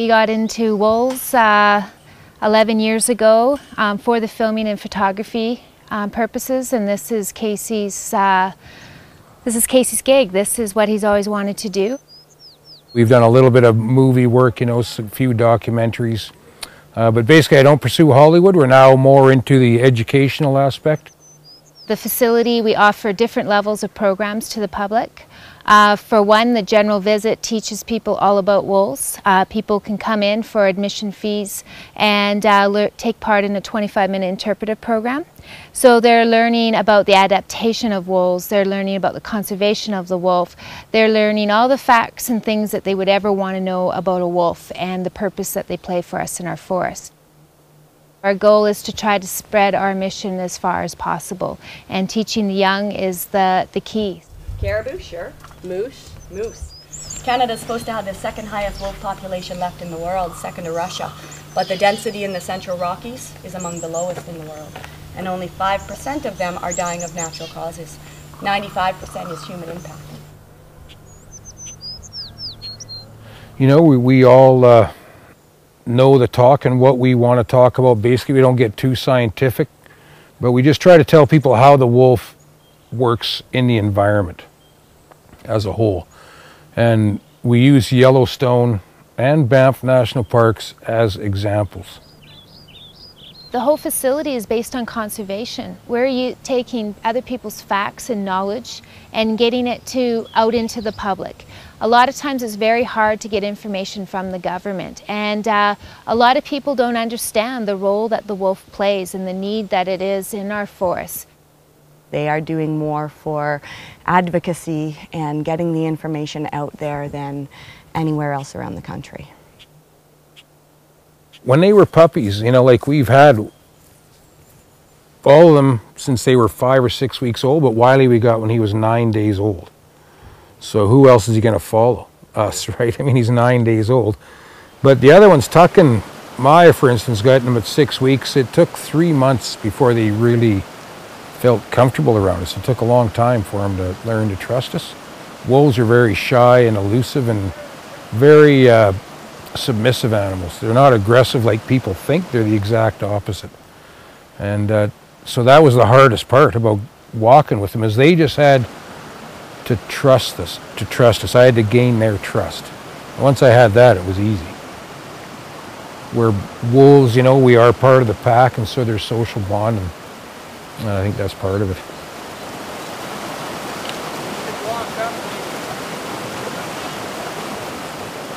We got into wolves 11 years ago for the filming and photography purposes, and this is Casey's gig. This is what he's always wanted to do. We've done a little bit of movie work, you know, a few documentaries, but basically I don't pursue Hollywood. We're now more into the educational aspect. The facility, we offer different levels of programs to the public. For one, the general visit teaches people all about wolves. People can come in for admission fees and take part in a 25-minute interpretive program. So they're learning about the adaptation of wolves, they're learning about the conservation of the wolf, they're learning all the facts and things that they would ever want to know about a wolf and the purpose that they play for us in our forest. Our goal is to try to spread our mission as far as possible, and teaching the young is the key. Caribou, sure. Moose. Canada's supposed to have the second highest wolf population left in the world, second to Russia. But the density in the Central Rockies is among the lowest in the world. And only 5% of them are dying of natural causes. 95% is human impact. You know, we all know the talk and what we want to talk about. Basically, we don't get too scientific, but we just try to tell people how the wolf works in the environment as a whole. And we use Yellowstone and Banff National Parks as examples. The whole facility is based on conservation. We're taking other people's facts and knowledge and getting it out into the public. A lot of times it's very hard to get information from the government, and a lot of people don't understand the role that the wolf plays and the need that it is in our forests. They are doing more for advocacy and getting the information out there than anywhere else around the country. When they were puppies, you know, like we've had all of them since they were 5 or 6 weeks old, but Wiley we got when he was 9 days old. So who else is he going to follow? Us, right? I mean, he's 9 days old. But the other ones, Tuck and Maya, for instance, got them at 6 weeks. It took 3 months before they really felt comfortable around us. It took a long time for them to learn to trust us. Wolves are very shy and elusive and very submissive animals. They're not aggressive like people think. They're the exact opposite. And so that was the hardest part about walking with them, is they just had to trust us. I had to gain their trust. Once I had that, it was easy. Where wolves, you know, we are part of the pack, and so there's social bond, and I think that's part of it.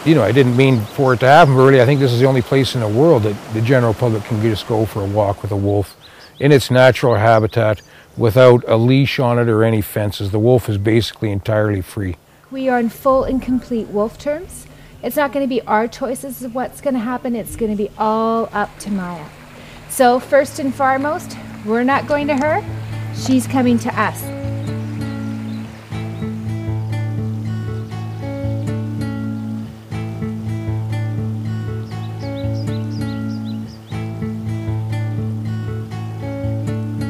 You know, I didn't mean for it to happen, but really I think this is the only place in the world that the general public can just go for a walk with a wolf in its natural habitat without a leash on it or any fences. The wolf is basically entirely free. We are in full and complete wolf terms. It's not going to be our choices of what's going to happen. It's going to be all up to Maya. So first and foremost, we're not going to her. She's coming to us.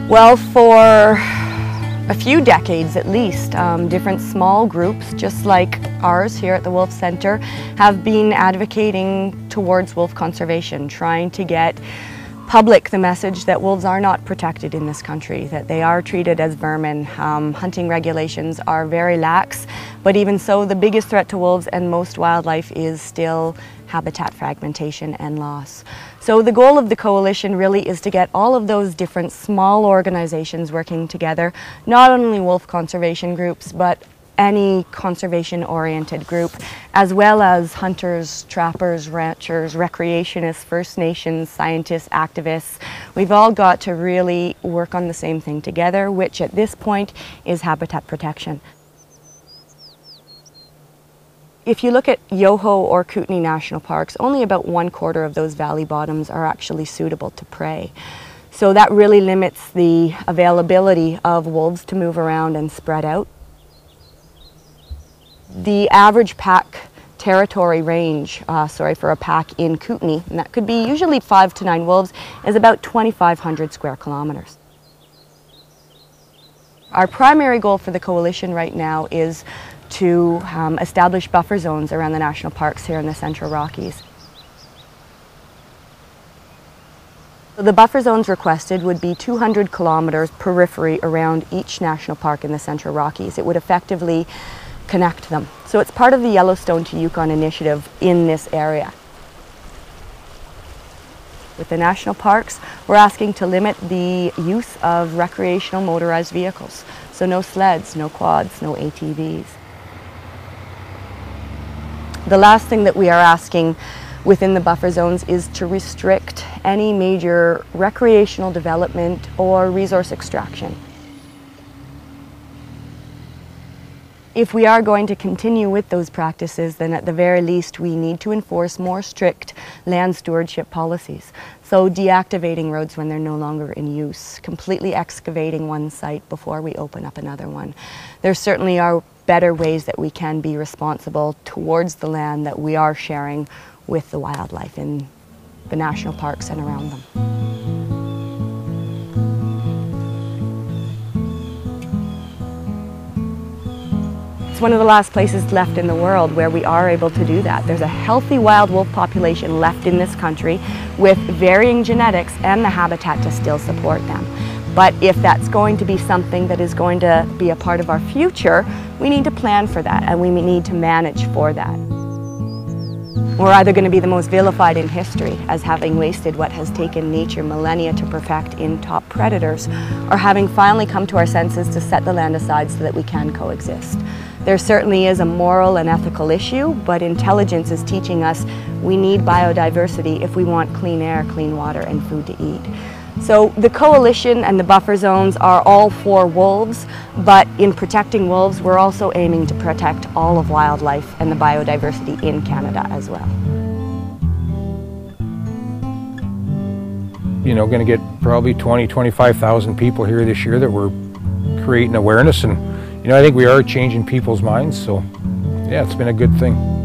Well, for a few decades at least, different small groups, just like ours here at the Wolf Center, have been advocating towards wolf conservation, trying to get public the message that wolves are not protected in this country, that they are treated as vermin. Hunting regulations are very lax, but even so, the biggest threat to wolves and most wildlife is still habitat fragmentation and loss. So the goal of the coalition really is to get all of those different small organizations working together, not only wolf conservation groups, but any conservation-oriented group, as well as hunters, trappers, ranchers, recreationists, First Nations, scientists, activists. We've all got to really work on the same thing together, which at this point is habitat protection. If you look at Yoho or Kootenay National Parks, only about 1/4 of those valley bottoms are actually suitable to prey. So that really limits the availability of wolves to move around and spread out. The average pack territory range, for a pack in Kootenay, and that could be usually 5 to 9 wolves, is about 2,500 square kilometers. Our primary goal for the coalition right now is to establish buffer zones around the national parks here in the Central Rockies. The buffer zones requested would be 200 kilometers periphery around each national park in the Central Rockies. It would effectively connect them. So it's part of the Yellowstone to Yukon initiative in this area. With the national parks, we're asking to limit the use of recreational motorized vehicles. So no sleds, no quads, no ATVs. The last thing that we are asking within the buffer zones is to restrict any major recreational development or resource extraction. If we are going to continue with those practices, then at the very least we need to enforce more strict land stewardship policies. So deactivating roads when they're no longer in use, completely excavating one site before we open up another one. There certainly are better ways that we can be responsible towards the land that we are sharing with the wildlife in the national parks and around them. It's one of the last places left in the world where we are able to do that. There's a healthy wild wolf population left in this country with varying genetics and the habitat to still support them. But if that's going to be something that is going to be a part of our future, we need to plan for that and we need to manage for that. We're either going to be the most vilified in history as having wasted what has taken nature millennia to perfect in top predators, or having finally come to our senses to set the land aside so that we can coexist. There certainly is a moral and ethical issue, but intelligence is teaching us we need biodiversity if we want clean air, clean water, and food to eat. So the coalition and the buffer zones are all for wolves, but in protecting wolves, we're also aiming to protect all of wildlife and the biodiversity in Canada as well. You know, going to get probably 25,000 people here this year that we're creating awareness, and you know, I think we are changing people's minds, so yeah, it's been a good thing.